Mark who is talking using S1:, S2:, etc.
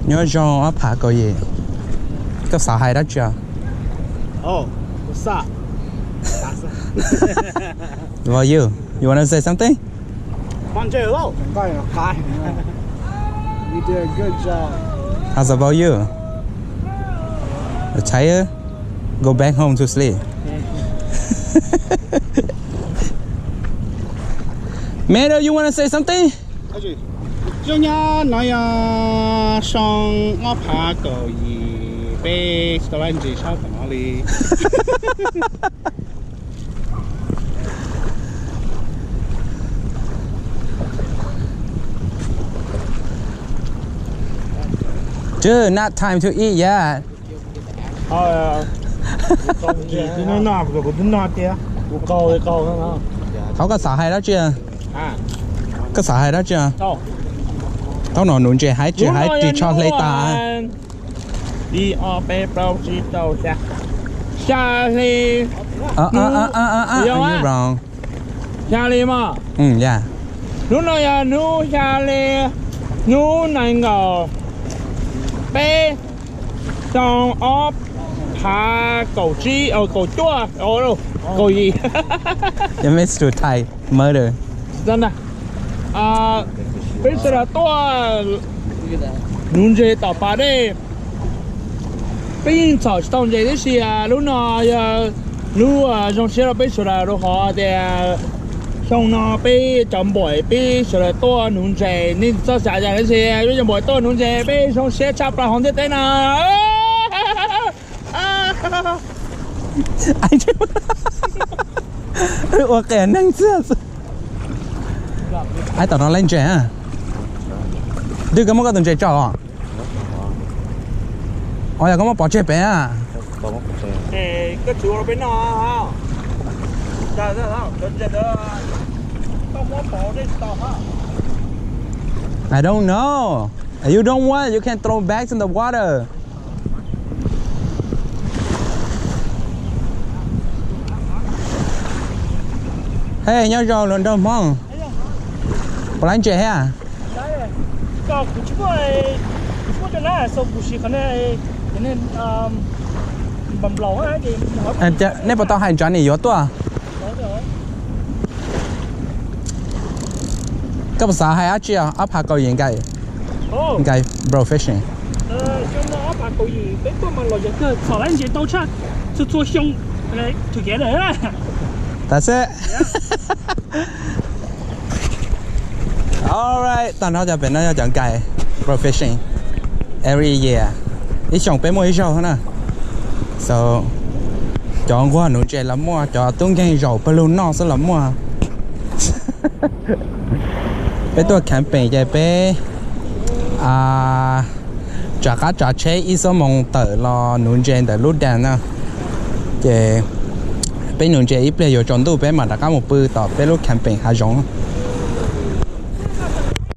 S1: nhớ cho áp phá cái gì có sợ hay đó chưa
S2: Oh, what's up?
S1: How are you? You wanna say something?
S2: Con chơi đâu? Coi nó khai. You did a good job.
S1: How's about you? Tired? Go back home to sleep. Meadow, you wanna say something?
S2: Cho nhá nói sang áp phá cái gì bé cái lần gì sao cái nó đi.
S1: Chưa, not time to eat yet.
S2: Con gì nó nạp rồi cũng nạp kia. Câu nó.
S1: เขาก็sợ hay đó chưa?
S2: À.
S1: Có sợ hay đó chưa?
S2: Đâu?
S1: Tao nói nụ trẻ hái chỉ cho lấy ta.
S2: Đi ở bên đâu chỉ đâu ra. Charlie.
S1: You're wrong.
S2: Charlie mà.
S1: Yeah.
S2: Nó nói nó Charlie. Nó này ngờ. Bé. Trong ốp. Phá cầu chi cầu chua đâu cầu gì
S1: You missed to Thai murder.
S2: dân bây giờ là to nung dê tàu pa đây bây giờ chảo tàu dê đấy xí lúc nào lúc trong xe là bây giờ là lúc họ để xong nó bây chậm bội bây giờ là to nung dê nên sao xả ra đấy xí bây giờ bội to nung dê bây xong xe chắp là không thể thế nào
S1: Anh chứ. Ủa kẻ năng chưa? Ai tao nó lên trẻ à? Đưa cái món có từng trẻ trò à? Ôi là có một bỏ trẻ bé à?
S2: Cái chú ở bên nào hả? Đó, tao muốn bỏ đi tao hả?
S1: I don't know. You don't want, you can throw bags in the water. Hey, nhớ rồi lần đầu mong. Bỏ lên trẻ à?
S2: Có chú ơi, chú cho nó sau buổi sáng này nên bầm lẩu á gì.
S1: Nếu mà tao hành cho này yếu tua. Các bạn sao hay á chưa? Áp hạ cầu gì cái? Cái bro fishing.
S2: Cho nó áp hạ cầu gì? Bé có mà lo gì cái thảo anh chị đâu chắc, chú cho xong này together á.
S1: That's it. Alright, tao nói cho bên nó chọn cái bro fishing every year. Ít chọn bé mua ít rau nữa. So chọn qua nụ trẻ lắm mua, chọn tung cái rau balloon nó sẽ lắm mua. Bé tôi camping cho bé chả cá chả chế ít số mong tự lo nụ trẻ để lút đèn nữa. Thì bé nụ trẻ ít bây giờ chọn đủ bé mà đã có một bữa tao bé lúc camping hay giống